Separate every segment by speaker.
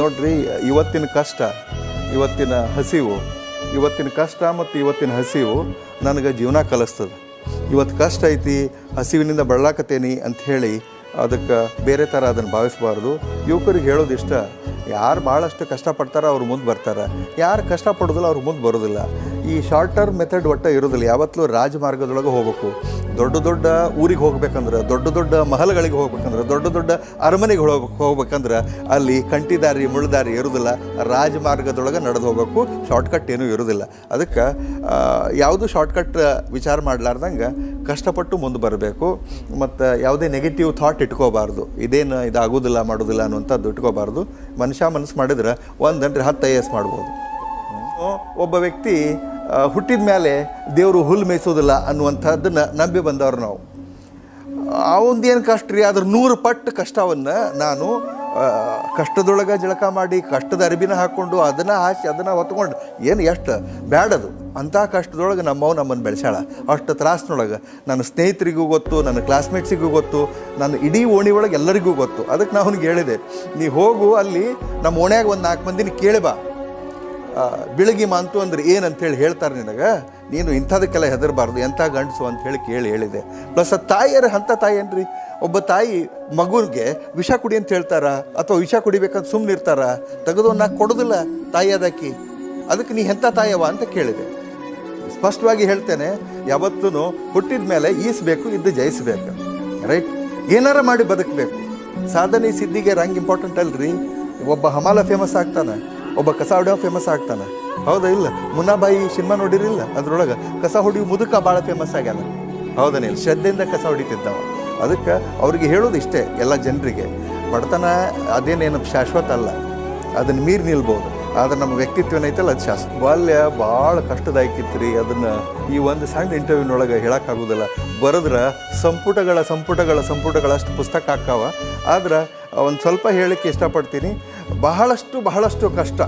Speaker 1: ನೋಡ್ರಿ, ಇವತ್ತಿನ ಕಷ್ಟ, ಇವತ್ತಿನ ಹಸಿವು, ಇವತ್ತಿನ ಕಷ್ಟ ಮತ್ತು ಇವತ್ತಿನ ಹಸಿವು ನನಗೆ ಜೀವನ ಕಲಿಸ್ತದೆ. ಇವತ್ತು ಕಷ್ಟ ಐತಿ, ಹಸಿವಿನಿಂದ ಬಳಲಾಕತ್ತೇನಿ ಅಂತ ಹೇಳಿ ಅದಕ್ಕೆ ಬೇರೆ ಥರ ಅದನ್ನು ಭಾವಿಸಬಾರ್ದು. ಯುವಕರಿಗೆ ಹೇಳೋದು ಇಷ್ಟ, ಯಾರು ಭಾಳಷ್ಟು ಕಷ್ಟಪಡ್ತಾರೋ ಅವ್ರು ಮುಂದೆ ಬರ್ತಾರೆ, ಯಾರು ಕಷ್ಟಪಡೋದಿಲ್ಲ ಅವ್ರು ಮುಂದೆ ಬರೋದಿಲ್ಲ. ಈ ಶಾರ್ಟ್ ಟರ್ಮ್ ಮೆಥಡ್ ಒಟ್ಟು ಇರೋದಿಲ್ಲ. ಯಾವತ್ತೂ ರಾಜಮಾರ್ಗದೊಳಗೆ ಹೋಗ್ಬೇಕು. ದೊಡ್ಡ ದೊಡ್ಡ ಊರಿಗೆ ಹೋಗ್ಬೇಕಂದ್ರೆ, ದೊಡ್ಡ ದೊಡ್ಡ ಮಹಲ್ಗಳಿಗೆ ಹೋಗ್ಬೇಕಂದ್ರೆ, ದೊಡ್ಡ ದೊಡ್ಡ ಅರಮನೆಗೆ ಹೋಗ್ಬೇಕಂದ್ರೆ ಅಲ್ಲಿ ಕಂಟಿದಾರಿ ಮುಳ್ಳುದಾರಿ ಇರೋದಿಲ್ಲ. ರಾಜಮಾರ್ಗದೊಳಗೆ ನಡೆದು ಹೋಗ್ಬೇಕು. ಶಾರ್ಟ್ಕಟ್ ಏನೂ ಇರೋದಿಲ್ಲ. ಅದಕ್ಕೆ ಯಾವುದು ಶಾರ್ಟ್ಕಟ್ ವಿಚಾರ ಮಾಡಲಾರ್ದಂಗೆ ಕಷ್ಟಪಟ್ಟು ಮುಂದೆ ಬರಬೇಕು. ಮತ್ತು ಯಾವುದೇ ನೆಗೆಟಿವ್ ಥಾಟ್ ಇಟ್ಕೋಬಾರ್ದು. ಇದಾಗೋದಿಲ್ಲ ಮಾಡೋದಿಲ್ಲ ಅನ್ನುವಂಥದ್ದು ಇಟ್ಕೋಬಾರ್ದು. ಮನಸ್ಸು ಮಾಡಿದ್ರೆ 1 10 IAS ಮಾಡ್ಬೋದು. ಒಬ್ಬ ವ್ಯಕ್ತಿ ಹುಟ್ಟಿದ ಮೇಲೆ ದೇವರು ಹುಲ್ಲು ಮೇಯಿಸೋದಿಲ್ಲ ಅನ್ನುವಂಥದ್ದನ್ನು ನಂಬಿ ಬಂದವರು ನಾವು. ಅವಂದೇನು ಕಷ್ಟ ರೀ, ಅದ್ರ 100 ಪಟ್ಟು ಕಷ್ಟವನ್ನು ನಾನು ಕಷ್ಟದೊಳಗೆ ಜಳಕ ಮಾಡಿ, ಕಷ್ಟದ ಅರಿಬಿನ ಹಾಕ್ಕೊಂಡು, ಅದನ್ನು ಹಾಸಿ, ಅದನ್ನು ಹೊತ್ಕೊಂಡು, ಏನು ಎಷ್ಟು ಬ್ಯಾಡದು ಅಂಥ ಕಷ್ಟದೊಳಗೆ ನಮ್ಮನ್ನು ಬೆಳೆಸಾಳ. ಅಷ್ಟು ತ್ರಾಸಿನೊಳಗೆ ನನ್ನ ಸ್ನೇಹಿತರಿಗೂ ಗೊತ್ತು, ನನ್ನ ಕ್ಲಾಸ್ಮೇಟ್ಸಿಗೂ ಗೊತ್ತು, ನನ್ನ ಇಡೀ ಓಣಿ ಒಳಗೆ ಎಲ್ಲರಿಗೂ ಗೊತ್ತು. ಅದಕ್ಕೆ ನಾನು ಅವ್ನಿಗೆ ಹೇಳಿದೆ, ನೀ ಹೋಗು ಅಲ್ಲಿ ನಮ್ಮ ಓಣ್ಯಾಗ ಒಂದು 4 ಮಂದಿನ ಕೇಳಿ ಬಾ, ಬೆಳಗಿ ಮಾಂತು ಅಂದ್ರೆ ಏನಂತೇಳಿ ಹೇಳ್ತಾರೆ ನಿನಗೆ, ನೀನು ಇಂಥದಕ್ಕೆಲ್ಲ ಹೆದರಬಾರ್ದು, ಎಂಥ ಗಂಡಸು ಅಂಥೇಳಿ ಹೇಳಿದೆ. ಪ್ಲಸ್ ಆ ತಾಯಿಯರು ಅಂಥ ತಾಯಿ ಏನ್ರಿ, ಒಬ್ಬ ತಾಯಿ ಮಗುವಿಗೆ ವಿಷ ಕುಡಿ ಅಂತ ಹೇಳ್ತಾರ, ಅಥವಾ ವಿಷ ಕುಡಿಬೇಕಂತ ಸುಮ್ಮನೆ ಇರ್ತಾರ, ತೆಗೆದು ನಾ ಕೊಡೋದಿಲ್ಲ ತಾಯಿ ಅದಕ್ಕೆ. ಅದಕ್ಕೆ ನೀ ಎಂಥ ತಾಯವ ಅಂತ ಕೇಳಿದೆ. ಸ್ಪಷ್ಟವಾಗಿ ಹೇಳ್ತೇನೆ, ಯಾವತ್ತೂ ಹುಟ್ಟಿದ ಮೇಲೆ ಈಸಬೇಕು, ಇದ್ದು ಜಯಿಸಬೇಕು. ರೈಟ್, ಏನಾರ ಮಾಡಿ ಬದುಕಬೇಕು. ಸಾಧನೆ ಸಿದ್ಧಿಗೆ ರಂಗ್ ಇಂಪಾರ್ಟೆಂಟ್ ಅಲ್ರಿ. ಒಬ್ಬ ಹಮಾಲ ಫೇಮಸ್ ಆಗ್ತಾನೆ, ಒಬ್ಬ ಕಸ ಹೊಡೆಯೋ ಫೇಮಸ್ ಆಗ್ತಾನೆ, ಹೌದಾ ಇಲ್ಲ? ಮುನ್ನಾಬಾಯಿ ಸಿನಿಮಾ ನೋಡಿರಿಲ್ಲ? ಅದ್ರೊಳಗೆ ಕಸ ಹೊಡಿಯೋ ಮುದುಕ ಭಾಳ ಫೇಮಸ್ ಆಗ್ಯಾನ, ಹೌದನಿಲ್ಲ? ಶ್ರದ್ಧೆಯಿಂದ ಕಸ ಹೊಡಿತಿದ್ದವ. ಅದಕ್ಕೆ ಅವ್ರಿಗೆ ಹೇಳೋದು ಇಷ್ಟೇ, ಎಲ್ಲ ಜನರಿಗೆ, ಬಡತನ ಅದೇನೇನು ಶಾಶ್ವತ ಅಲ್ಲ, ಅದನ್ನು ಮೀರಿ ನಿಲ್ಬೋದು. ಆದರೆ ನಮ್ಮ ವ್ಯಕ್ತಿತ್ವ ಏನೈತಲ್ಲ ಅದು ಶಾಶ್ವತ. ಬಾಲ್ಯ ಭಾಳ ಕಷ್ಟದಾಯಕಿತ್ತು ರೀ. ಅದನ್ನು ಈ ಒಂದು ಸಣ್ಣ ಇಂಟರ್ವ್ಯೂನೊಳಗೆ ಹೇಳೋಕ್ಕಾಗೋದಿಲ್ಲ. ಬರೆದ್ರೆ ಸಂಪುಟಗಳಷ್ಟು ಪುಸ್ತಕ ಹಾಕಾವ. ಆದ್ರೆ ಒಂದು ಸ್ವಲ್ಪ ಹೇಳೋಕ್ಕೆ ಇಷ್ಟಪಡ್ತೀನಿ. ಬಹಳಷ್ಟು ಕಷ್ಟ.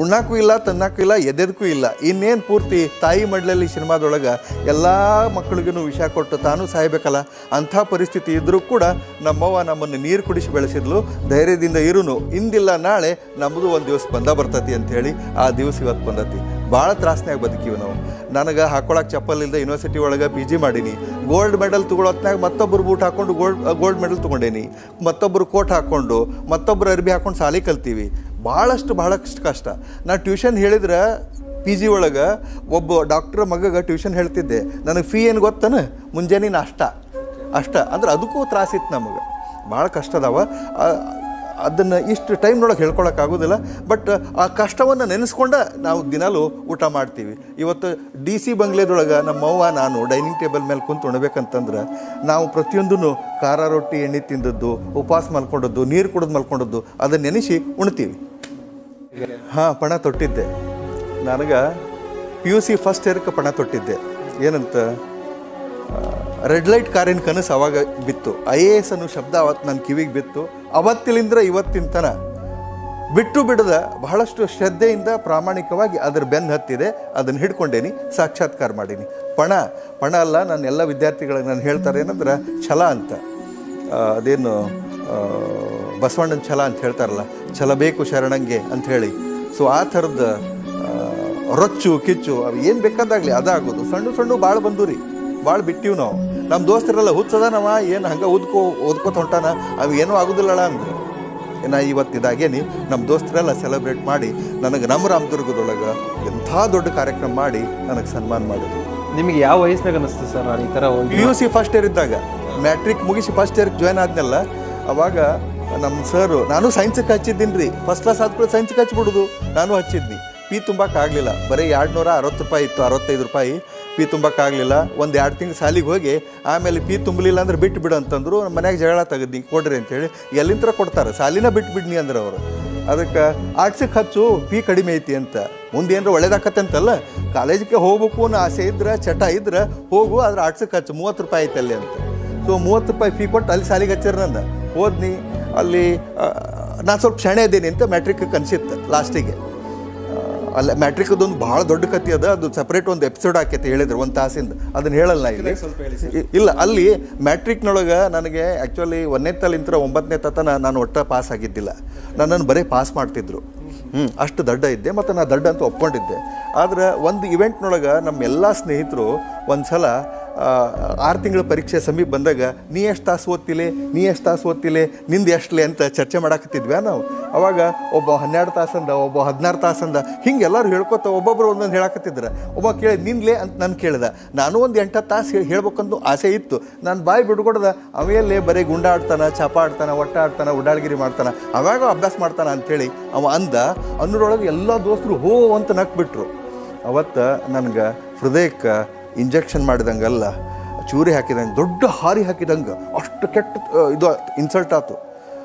Speaker 1: ಉಣ್ಣಕ್ಕೂ ಇಲ್ಲ, ತನ್ನಕ್ಕೂ ಇಲ್ಲ, ಎದೆದಕ್ಕೂ ಇಲ್ಲ. ಇನ್ನೇನು ಪೂರ್ತಿ ತಾಯಿ ಮಡ್ಲಲ್ಲಿ ಸಿನಿಮಾದೊಳಗೆ ಎಲ್ಲ ಮಕ್ಕಳಿಗೂ ವಿಷ ಕೊಟ್ಟು ತಾನೂ ಸಾಯ್ಬೇಕಲ್ಲ, ಅಂಥ ಪರಿಸ್ಥಿತಿ ಇದ್ದರೂ ಕೂಡ ನಮ್ಮವ್ವ ನಮ್ಮನ್ನು ನೀರು ಕುಡಿಸಿ ಬೆಳೆಸಿದ್ಲು. ಧೈರ್ಯದಿಂದ ಇರುನು, ಇಂದಿಲ್ಲ ನಾಳೆ ನಮ್ಮದು ಒಂದು ದಿವಸ ಬರ್ತತಿ ಅಂಥೇಳಿ ಆ ದಿವಸ ಇವತ್ತು ಬಂದತಿ. ಭಾಳ ತ್ರಾಸನ್ಯಾಗ ಬದುಕೀವಿ ನಾವು. ನನಗೆ ಹಾಕೊಳಕ್ಕೆ ಚಪ್ಪಲ್ ಇಲ್ಲದೆ ಯೂನಿವರ್ಸಿಟಿ ಒಳಗೆ PG ಮಾಡೀನಿ. ಗೋಲ್ಡ್ ಮೆಡಲ್ ತೊಗೊಳತ್ನಾಗ ಮತ್ತೊಬ್ಬರು ಬೂಟ್ ಹಾಕ್ಕೊಂಡು ಗೋಲ್ಡ್ ಮೆಡಲ್ ತೊಗೊಂಡೇನಿ. ಮತ್ತೊಬ್ಬರು ಕೋಟ್ ಹಾಕ್ಕೊಂಡು, ಮತ್ತೊಬ್ಬರು ಅರ್ಬಿ ಹಾಕ್ಕೊಂಡು ಶಾಲೆ ಕಲ್ತೀವಿ. ಭಾಳಷ್ಟು ಕಷ್ಟ. ನಾನು ಟ್ಯೂಷನ್ ಹೇಳಿದ್ರೆ PG ಒಳಗೆ ಒಬ್ಬ ಡಾಕ್ಟ್ರ್ ಮಗಗೆ ಟ್ಯೂಷನ್ ಹೇಳ್ತಿದ್ದೆ. ನನಗೆ ಫೀ ಏನು ಗೊತ್ತಾನ? ಮುಂಜಾನೆ ನಾಷ್ಟ ಅಂದ್ರೆ ಅದಕ್ಕೂ ತ್ರಾಸಿತ್ತು ನಮಗೆ. ಭಾಳ ಕಷ್ಟ ಅದಾವ. ಅದನ್ನು ಇಷ್ಟು ಟೈಮ್ನೊಳಗೆ ಹೇಳ್ಕೊಳಕ್ಕಾಗೋದಿಲ್ಲ. ಬಟ್ ಆ ಕಷ್ಟವನ್ನು ನೆನೆಸ್ಕೊಂಡು ನಾವು ದಿನಾಲೂ ಊಟ ಮಾಡ್ತೀವಿ. ಇವತ್ತು DC ಬಂಗ್ಲೆದೊಳಗೆ ನಮ್ಮವ್ವ ನಾನು ಡೈನಿಂಗ್ ಟೇಬಲ್ ಮೇಲೆ ಕುಂತು ಉಣ್ಬೇಕಂತಂದ್ರೆ ನಾವು ಪ್ರತಿಯೊಂದೂ ಖಾರ ರೊಟ್ಟಿ, ಎಣ್ಣೆ ತಿಂದದ್ದು, ಉಪವಾಸ ಮಲ್ಕೊಂಡದ್ದು, ನೀರು ಕುಡಿದು ಮಲ್ಕೊಂಡದ್ದು, ಅದನ್ನು ನೆನೆಸಿ ಉಣ್ತೀವಿ. ಪಣ ತೊಟ್ಟಿದ್ದೆ. ನನಗೆ PUC ಫಸ್ಟ್ ಇಯರ್ಗೆ ಪಣ ತೊಟ್ಟಿದ್ದೆ. ಏನಂತ, ರೆಡ್ ಲೈಟ್ ಕಾರಿನ ಕನಸು ಅವಾಗ ಬಿತ್ತು. IAS ಅನ್ನೋ ಶಬ್ದ ಅವತ್ತು ನನ್ನ ಕಿವಿಗೆ ಬಿತ್ತು. ಅವತ್ತಿಲಿಂದ ಇವತ್ತಿನ ತನ ಬಿಟ್ಟು ಬಿಡದ ಬಹಳಷ್ಟು ಶ್ರದ್ಧೆಯಿಂದ ಪ್ರಾಮಾಣಿಕವಾಗಿ ಅದರ ಬೆನ್ನು ಹತ್ತಿದೆ. ಅದನ್ನು ಹಿಡ್ಕೊಂಡೇನಿ, ಸಾಕ್ಷಾತ್ಕಾರ ಮಾಡೀನಿ. ಪಣ ಅಲ್ಲ. ನಾನು ಎಲ್ಲ ವಿದ್ಯಾರ್ಥಿಗಳಿಗೆ ನಾನು ಹೇಳ್ತಾರೆ ಏನಂದ್ರೆ ಛಲ ಅಂತ. ಅದೇನು ಬಸವಣ್ಣನ ಛಲ ಅಂತ ಹೇಳ್ತಾರಲ್ಲ, ಛಲ ಬೇಕು ಶರಣಂಗೆ ಅಂಥೇಳಿ. ಸೊ ಆ ಥರದ ರೊಚ್ಚು ಕಿಚ್ಚು ಅವು ಏನು ಬೇಕಾದಾಗಲಿ ಅದಾಗೋದು. ಸಣ್ಣ ಭಾಳ ಬಂದು ರೀ, ಭಾಳ ಬಿಟ್ಟಿವಿ ನಾವು. ನಮ್ಮ ದೋಸ್ತರೆಲ್ಲ ಹುಚ್ಚದಾನವ, ಏನು ಹಂಗೆ ಓದ್ಕೋತ ಹೊಂಟಾನ, ಅವು ಏನೂ ಆಗೋದಿಲ್ಲಳ ಅಂದ್ರೆ. ನಾ ಇವತ್ತಿದಾಗೇನಿ ನಮ್ಮ ದೋಸ್ತರೆಲ್ಲ ಸೆಲೆಬ್ರೇಟ್ ಮಾಡಿ ನನಗೆ ನಮ್ಮ ರಾಮದುರ್ಗದೊಳಗೆ ಎಂಥ ದೊಡ್ಡ ಕಾರ್ಯಕ್ರಮ ಮಾಡಿ ನನಗೆ ಸನ್ಮಾನ ಮಾಡಿದ್ರು.
Speaker 2: ನಿಮಗೆ ಯಾವ ವಯಸ್ಸಿನಾಗ ಅನಿಸ್ತು ಸರ್ ನಾನು ಈ ಥರ
Speaker 1: PUC ಫಸ್ಟ್ ಇಯರ್ ಇದ್ದಾಗ? ಮ್ಯಾಟ್ರಿಕ್ ಮುಗಿಸಿ ಫಸ್ಟ್ ಇಯರ್ಗೆ ಜಾಯ್ನ್ ಆದ್ನಲ್ಲ, ಅವಾಗ ನಮ್ಮ ಸರು, ನಾನು ಸೈನ್ಸಿಗೆ ಹಚ್ಚಿದ್ದೀನಿ ರೀ. ಫಸ್ಟ್ ಕ್ಲಾಸ್ ಆದ್ಮೇಲೆ ಸೈನ್ಸಿಗೆ ಹಚ್ಬಿಡೋದು. ನಾನು ಹಚ್ಚಿದ್ನಿ. ಫೀ ತುಂಬಕ್ಕಾಗಲಿಲ್ಲ. ಬರೀ 260 ರೂಪಾಯಿ ಇತ್ತು, 65 ರೂಪಾಯಿ ಫೀ ತುಂಬಕ್ಕಾಗಲಿಲ್ಲ. 1-2 ತಿಂಗಳು ಸಾಲಿಗೆ ಹೋಗಿ ಆಮೇಲೆ ಫೀ ತುಂಬಲಿಲ್ಲ ಅಂದ್ರೆ ಬಿಟ್ಟು ಬಿಡು ಅಂತಂದರು. ನಮ್ಮ ಮನ್ಯಾಗ ಜಗಳ ತೆಗೆದ್ನಿ, ಕೊಡ್ರಿ ಅಂತೇಳಿ. ಎಲ್ಲಿಂದ ಕೊಡ್ತಾರೆ? ಸಾಲಿನ ಬಿಟ್ಟು ಬಿಡ್ನಿ ಅಂದ್ರೆ ಅವರು. ಅದಕ್ಕೆ ಆರ್ಟ್ಸಿಗೆ ಹಚ್ಚು, ಫೀ ಕಡಿಮೆ ಐತಿ ಅಂತ. ಮುಂದೆ ಏನಾರ ಒಳ್ಳೇದಾಕತ್ತೆ ಅಂತಲ್ಲ, ಕಾಲೇಜಿಗೆ ಹೋಗ್ಬೇಕು ಅನ್ನೋ ಆಸೆ ಇದ್ರೆ, ಚಟ ಇದ್ರೆ ಹೋಗು, ಆದ್ರೆ ಆರ್ಟ್ಸಿಗೆ ಹಚ್ಚು, 30 ರೂಪಾಯಿ ಐತೆ ಅಲ್ಲಿ ಅಂತ. ಸೊ 30 ರೂಪಾಯಿ ಫೀ ಕೊಟ್ಟು ಅಲ್ಲಿ ಸಾಲಿಗೆ ಹಚ್ಚಿರ ನಂದು. ಹೋದ್ನಿ. ಅಲ್ಲಿ ನಾನು ಸ್ವಲ್ಪ ಕ್ಷಣೆ ಇದ್ದೀನಿ ಅಂತ ಮ್ಯಾಟ್ರಿಕ್ ಕನ್ಸಿತ್ತು ಲಾಸ್ಟಿಗೆ. ಅಲ್ಲ ಮ್ಯಾಟ್ರಿಕದೊಂದು ಭಾಳ ದೊಡ್ಡ ಕತೆ ಅದ, ಅದು ಸಪ್ರೇಟ್ ಒಂದು ಎಪಿಸೋಡ್ ಹಾಕೈತೆ ಹೇಳಿದ್ರು ಒಂದು ತಾಸಿಂದ, ಅದನ್ನು ಹೇಳಲ್ಲ ಇಲ್ಲಿ. ಇಲ್ಲ, ಅಲ್ಲಿ ಮ್ಯಾಟ್ರಿಕ್ನೊಳಗೆ ನನಗೆ ಆ್ಯಕ್ಚುಲಿ 1ನೇ ತಲಿಂತ್ರ 9ನೇ ತನ ನಾನು ಒಟ್ಟು ಪಾಸ್ ಆಗಿದ್ದಿಲ್ಲ, ನನ್ನನ್ನು ಬರೀ ಪಾಸ್ ಮಾಡ್ತಿದ್ರು. ಅಷ್ಟು ದಡ್ಡ ಇದ್ದೆ, ಮತ್ತು ನಾನು ದಡ್ಡ ಅಂತ ಒಪ್ಕೊಂಡಿದ್ದೆ. ಆದ್ರೆ ಒಂದು ಇವೆಂಟ್ನೊಳಗೆ ನಮ್ಮ ಎಲ್ಲ ಸ್ನೇಹಿತರು ಒಂದು ಸಲ 6 ತಿಂಗಳ ಪರೀಕ್ಷೆ ಸಮೀಪ ಬಂದಾಗ ನೀ ಎಷ್ಟು ತಾಸು ಓದ್ತಿಲೆ ನಿಂದು ಎಷ್ಟಲೆ ಅಂತ ಚರ್ಚೆ ಮಾಡಾಕತ್ತಿದ್ವಿ ನಾವು. ಅವಾಗ ಒಬ್ಬ 12 ತಾಸಂದ, ಒಬ್ಬ 16 ತಾಸಂದ, ಹಿಂಗೆ ಎಲ್ಲರೂ ಹೇಳ್ಕೊತ ಒಬ್ಬೊಬ್ಬರು ಒಂದೊಂದು ಹೇಳಾಕತ್ತಿದ್ರು. ಒಬ್ಬ ಕೇಳಿ ನಿನ್ಲೆ ಅಂತ ನಾನು ಕೇಳಿದೆ. ನಾನು ಒಂದು 8 ತಾಸು ಹೇಳ್ಬೇಕಂತ ಆಸೆ ಇತ್ತು. ನಾನು ಬಾಯಿ ಬಿಡ್ಕೊಡ್ದೆ, ಅವೆಲ್ಲೇ ಬರೀ ಗುಂಡ ಆಡ್ತಾನೆ, ಚಾಪ ಆಡ್ತಾನೆ, ಒಟ್ಟ ಆಡ್ತಾನೆ, ಉಡಾಳ್ಗಿರಿ ಮಾಡ್ತಾನೆ, ಅವಾಗ ಅಭ್ಯಾಸ ಮಾಡ್ತಾನೆ ಅಂಥೇಳಿ ಅವ ಅಂದ. ಅನ್ನೋರೊಳಗೆ ಎಲ್ಲ ದೋಸ್ತರು ಹೋ ಅಂತ ನಕ್ಬಿಟ್ರು. ಅವತ್ತು ನನಗೆ ಹೃದಯಕ್ಕೆ ಇಂಜೆಕ್ಷನ್ ಮಾಡಿದಂಗಲ್ಲ, ಚೂರಿ ಹಾಕಿದಂಗೆ, ದೊಡ್ಡ ಹಾರಿ ಹಾಕಿದಂಗೆ, ಅಷ್ಟು ಕೆಟ್ಟ ಇದು ಇನ್ಸಲ್ಟ್ ಆಯ್ತು.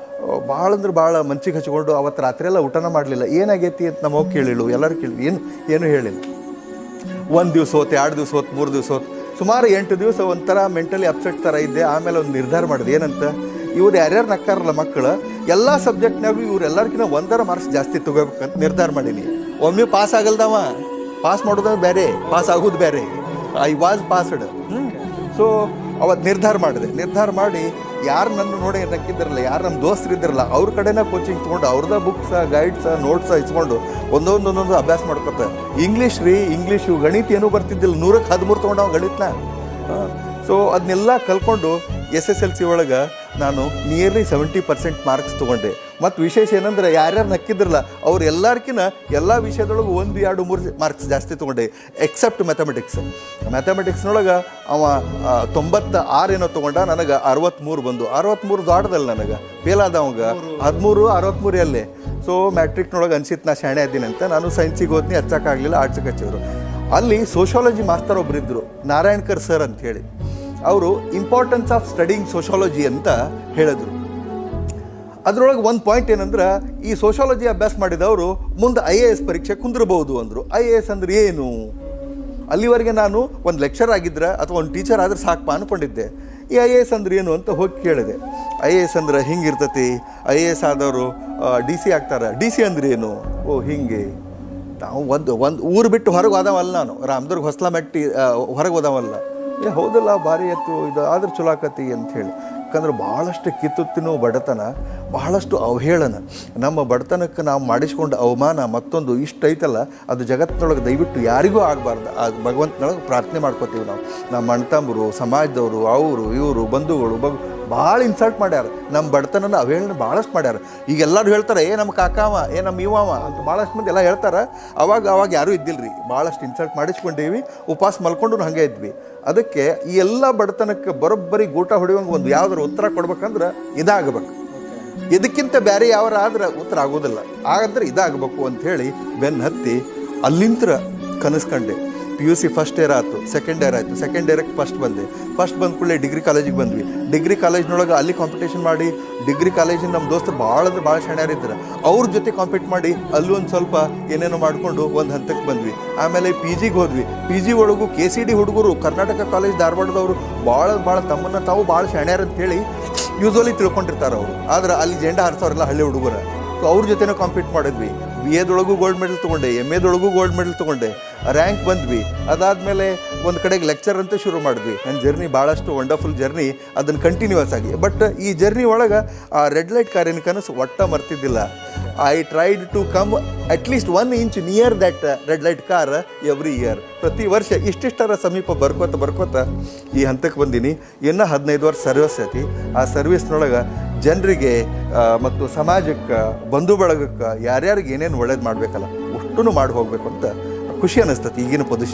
Speaker 1: ಭಾಳ ಅಂದ್ರೆ ಭಾಳ ಮನ್ಸಿಗೆ ಹಚ್ಕೊಂಡು ಅವತ್ತು ರಾತ್ರಿ ಎಲ್ಲ ಊಟನ ಮಾಡಲಿಲ್ಲ. ಏನಾಗೈತಿ ಅಂತ ನಮ್ಮ ಹೋಗಿ ಕೇಳಿಳು, ಎಲ್ಲರೂ ಕೇಳಿ ಏನು ಹೇಳಿಲ್ಲ. 1 ದಿವಸ ಹೋತು, 2 ದಿವಸ ಹೋತು, 3 ದಿವಸ ಹೋತು, ಸುಮಾರು 8 ದಿವಸ ಒಂಥರ ಮೆಂಟಲಿ ಅಪ್ಸೆಟ್ ಥರ ಇದ್ದೆ. ಆಮೇಲೆ ಒಂದು ನಿರ್ಧಾರ ಮಾಡಿದೆ, ಏನಂತ, ಇವ್ರು ಯಾರ್ಯಾರು ನಕ್ಕಾರಲ್ಲ ಮಕ್ಕಳು, ಎಲ್ಲ ಸಬ್ಜೆಕ್ಟ್ನಾಗೂ ಇವ್ರೆಲ್ಲರಿಗಿಂತ 1 ಮಾರ್ಕ್ಸ್ ಜಾಸ್ತಿ ತೊಗೋಬೇಕಂತ ನಿರ್ಧಾರ ಮಾಡೀನಿ. ಒಮ್ಮೆ ಪಾಸ್ ಆಗಲ್ದವ, ಪಾಸ್ ಮಾಡೋದು ಬೇರೆ, ಪಾಸ್ ಆಗೋದು ಬೇರೆ. I was passed. ಸೊ ಅವತ್ತು ನಿರ್ಧಾರ ಮಾಡಿ ಯಾರು ನನ್ನ ನೋಡಿ ನಕ್ಕಿದ್ರಲ್ಲ, ಯಾರು ನಮ್ಮ ದೋಸ್ತರು ಇದ್ರಲ್ಲ, ಅವ್ರ ಕಡೆನ ಕೋಚಿಂಗ್ ತೊಗೊಂಡು ಅವ್ರದ್ದು ಬುಕ್ಸ, ಗೈಡ್ಸ, ನೋಟ್ಸ ಇಸ್ಕೊಂಡು ಒಂದೊಂದು ಅಭ್ಯಾಸ ಮಾಡ್ಕೊತ. ಇಂಗ್ಲೀಷು ಗಣಿತ ಏನೂ ಬರ್ತಿದ್ದಿಲ್ಲ, 100ಕ್ಕೆ 13 ತೊಗೊಂಡು ಅವ್ನು ಗಣಿತನ. ಸೊ ಅದನ್ನೆಲ್ಲ ಕಲ್ಕೊಂಡು SSLC ಒಳಗೆ ನಾನು ನಿಯರ್ಲಿ 70% ಮಾರ್ಕ್ಸ್ ತೊಗೊಂಡೆ. ಮತ್ತು ವಿಶೇಷ ಏನಂದ್ರೆ ಯಾರ್ಯಾರು ನಕ್ಕಿದ್ರಲ್ಲ ಅವ್ರು ಎಲ್ಲರಿಗಿನ ಎಲ್ಲ ವಿಷಯದೊಳಗೆ 1, 2, 3 ಮಾರ್ಕ್ಸ್ ಜಾಸ್ತಿ ತೊಗೊಂಡೆ, ಎಕ್ಸೆಪ್ಟ್ ಮ್ಯಾಥಮೆಟಿಕ್ಸ್ನೊಳಗೆ ಅವ 96 ಏನೋ ತೊಗೊಂಡ, ನನಗೆ 63 ಬಂದು. 63 ದಾಟದಲ್ಲ ನನಗೆ, ಫೇಲಾದ ಅವಾಗ 13, 63 ಅಲ್ಲೇ. ಸೊ ಮ್ಯಾಟ್ರಿಕ್ನೊಳಗೆ ಅನ್ಸಿತ್ತು ನಾ ಶಾಣೆ ಇದ್ದೀನಿ ಅಂತ. ನಾನು ಸೈನ್ಸಿಗೆ ಓದ್ನಿ, ಹಚ್ಚಕ್ಕಾಗಲಿಲ್ಲ, ಆರ್ಟ್ಸಿಗೆ ಹಚ್ಚಿದ್ರು. ಅಲ್ಲಿ ಸೋಷಾಲಜಿ ಮಾಸ್ತರ್ ಒಬ್ಬರಿದ್ದರು, ನಾರಾಯಣ್ಕರ್ ಸರ್ ಅಂಥೇಳಿ. ಅವರು ಇಂಪಾರ್ಟೆನ್ಸ್ ಆಫ್ ಸ್ಟಡಿಂಗ್ ಸೋಷಾಲಜಿ ಅಂತ ಹೇಳಿದ್ರು. ಅದರೊಳಗೆ ಒಂದು ಪಾಯಿಂಟ್ ಏನಂದ್ರೆ, ಈ ಸೋಷಾಲಜಿ ಅಭ್ಯಾಸ ಮಾಡಿದವರು ಮುಂದೆ IAS ಪರೀಕ್ಷೆ ಕುಂದಿರಬಹುದು ಅಂದರು. IAS ಅಂದ್ರೆ ಏನು? ಅಲ್ಲಿವರೆಗೆ ನಾನು ಒಂದು ಲೆಕ್ಚರ್ ಆಗಿದ್ರೆ ಅಥವಾ ಒಂದು ಟೀಚರ್ ಆದರೆ ಸಾಕಪ್ಪ ಅಂದ್ಕೊಂಡಿದ್ದೆ. ಈ IAS ಅಂದ್ರೆ ಏನು ಅಂತ ಹೋಗಿ ಕೇಳಿದೆ. IAS ಅಂದ್ರೆ ಹಿಂಗಿರ್ತತಿ, IAS ಆದವರು DC ಆಗ್ತಾರೆ. DC ಅಂದ್ರೆ ಏನು? ಓ ಹಿಂಗೆ. ನಾವು ಒಂದು ಊರು ಬಿಟ್ಟು ಹೊರಗೆ ಹೋದವಲ್ಲ, ನಾನು ರಾಮದುರ್ಗ ಹೊಸ್ಲಾ ಮೆಟ್ಟಿ ಹೊರಗೆ ಹೋದವಲ್ಲ. ಹೌದಲ್ಲ, ಭಾರಿ ಎತ್ತು ಇದು ಆದ್ರೆ ಚಲೋ ಆಕತಿ ಅಂಥೇಳಿ. ಯಾಕಂದ್ರೆ ಭಾಳಷ್ಟು ಕಿತ್ತುತ್ತಿನೋ ಬಡತನ, ಬಹಳಷ್ಟು ಅವಹೇಳನ, ನಮ್ಮ ಬಡತನಕ್ಕೆ ನಾವು ಮಾಡಿಸ್ಕೊಂಡು ಅವಮಾನ ಮತ್ತೊಂದು ಇಷ್ಟು ಐತಲ್ಲ, ಅದು ಜಗತ್ತಿನೊಳಗೆ ದಯವಿಟ್ಟು ಯಾರಿಗೂ ಆಗಬಾರ್ದು. ಆ ಭಗವಂತನೊಳಗೆ ಪ್ರಾರ್ಥನೆ ಮಾಡ್ಕೋತೀವಿ ನಾವು. ನಮ್ಮ ಅಣ್ತಂಬರು, ಸಮಾಜದವರು, ಅವರು ಇವರು ಬಂಧುಗಳು ಭಾಳ ಇನ್ಸಲ್ಟ್ ಮಾಡ್ಯಾರ. ನಮ್ಮ ಬಡತನನ ಅವಹೇಳನ ಭಾಳಷ್ಟು ಮಾಡ್ಯಾರ. ಈಗ ಎಲ್ಲರೂ ಹೇಳ್ತಾರೆ, ನಮ್ಮ ಕಾಕಾವ, ನಮ್ಮ ಇವಾವ ಅಂತ ಭಾಳಷ್ಟು ಮಂದಿ ಎಲ್ಲ ಹೇಳ್ತಾರೆ. ಅವಾಗ ಯಾರೂ ಇದ್ದಿಲ್ಲ ರೀ, ಭಾಳಷ್ಟು ಇನ್ಸಲ್ಟ್ ಮಾಡಿಸ್ಕೊಂಡೀವಿ, ಉಪವಾಸ ಮಲ್ಕೊಂಡು ಹಾಗೆ ಇದ್ವಿ. ಅದಕ್ಕೆ ಈ ಎಲ್ಲ ಬಡತನಕ್ಕೆ ಬರೋಬ್ಬರಿ ಗೂಟ ಹೊಡೆಯುವಂಗೆ ಒಂದು ಯಾವ್ದಾರು ಉತ್ತರ ಕೊಡ್ಬೇಕಂದ್ರೆ ಇದಾಗಬೇಕು. ಇದಕ್ಕಿಂತ ಬೇರೆ ಯಾವ್ದಾರ ಆದ್ರೆ ಉತ್ತರ ಆಗೋದಿಲ್ಲ. ಹಾಗಂದ್ರೆ ಇದಾಗಬೇಕು ಅಂಥೇಳಿ ಬೆನ್ನು ಹತ್ತಿ ಅಲ್ಲಿಂತ್ರ ಕನಸ್ಕಂಡೆ. PUC ಫಸ್ಟ್ ಇಯರ್ ಆಯಿತು, ಸೆಕೆಂಡ್ ಇಯರ್ಗೆ ಫಸ್ಟ್ ಬಂದೆ. ಫಸ್ಟ್ ಬಂದ ಕೂಡಲೇ ಡಿಗ್ರಿ ಕಾಲೇಜಿಗೆ ಬಂದ್ವಿ. ಡಿಗ್ರಿ ಕಾಲೇಜ್ನೊಳಗೆ ಅಲ್ಲಿ ಕಾಂಪಿಟೇಷನ್ ಮಾಡಿ, ಡಿಗ್ರಿ ಕಾಲೇಜಿನ ನಮ್ಮ ದೋಸ್ತರು ಭಾಳ ಶಾಣ್ಯಾರಿದ್ರು, ಅವ್ರ ಜೊತೆ ಕಾಂಪೀಟ್ ಮಾಡಿ ಅಲ್ಲೊಂದು ಸ್ವಲ್ಪ ಏನೇನೋ ಮಾಡಿಕೊಂಡು ಒಂದು ಹಂತಕ್ಕೆ ಬಂದ್ವಿ. ಆಮೇಲೆ PGಗೆ ಹೋದ್ವಿ. PG ಒಳಗೂ KCD ಹುಡುಗರು, ಕರ್ನಾಟಕ ಕಾಲೇಜ್ ಧಾರವಾಡದವರು ಭಾಳ ತಮ್ಮನ್ನು ತಾವು ಭಾಳ ಶಾಣ್ಯಾರ ಅಂತೇಳಿ ಯೂಸ್ವಲಿ ತಿಳ್ಕೊಂಡಿರ್ತಾರೆ ಅವರು. ಆದ್ರೆ ಅಲ್ಲಿ ಜೆಂಡ ಹಾರಿಸೋರೆಲ್ಲ ಹಳ್ಳಿ ಹುಡುಗರ. ಸೊ ಅವ್ರ ಜೊತೆನೂ ಕಾಂಪೀಟ್ ಮಾಡಿದ್ವಿ. BAದೊಳಗೂ ಗೋಲ್ಡ್ ಮೆಡಲ್ ತೊಗೊಂಡೆ, MAದೊಳಗೂ ಗೋಲ್ಡ್ ಮೆಡಲ್ ತೊಗೊಂಡೆ, ರ್ಯಾಂಕ್ ಬಂದ್ವಿ. ಅದಾದಮೇಲೆ ಒಂದು ಕಡೆಗೆ ಲೆಕ್ಚರ್ ಅಂತ ಶುರು ಮಾಡಿದ್ವಿ. ನನ್ನ ಜರ್ನಿ ಭಾಳಷ್ಟು ವಂಡರ್ಫುಲ್ ಜರ್ನಿ, ಅದನ್ನು ಕಂಟಿನ್ಯೂಸ್ ಆಗಿ. ಬಟ್ ಈ ಜರ್ನಿ ಒಳಗೆ ಆ ರೆಡ್ ಲೈಟ್ ಕಾರಿನ ಕನಸು ಒಟ್ಟ ಮರ್ತಿದ್ದಿಲ್ಲ. I tried to come at least 1 inch near that red light car every year. ಪ್ರತಿ ವರ್ಷ ಇಷ್ಟಿಷ್ಟರ ಸಮೀಪ ಬರ್ಕೋತ ಈ ಹಂತಕ್ಕೆ ಬಂದೀನಿ. ಇನ್ನೂ 15 ವರ್ಷ ಸರ್ವಿಸ್ ಐತಿ. ಆ ಸರ್ವಿಸ್ನೊಳಗೆ ಜನರಿಗೆ ಮತ್ತು ಸಮಾಜಕ್ಕೆ, ಬಂಧು ಬಳಗಕ್ಕೆ, ಯಾರ್ಯಾರಿಗೆ ಏನೇನು ಒಳ್ಳೇದು ಮಾಡಬೇಕಲ್ಲ ಅಷ್ಟೂ ಮಾಡಿ ಹೋಗಬೇಕು ಅಂತ ಖುಷಿ ಅನ್ನಿಸ್ತತಿ ಈಗಿನ ಪೊಸಿಷನ್.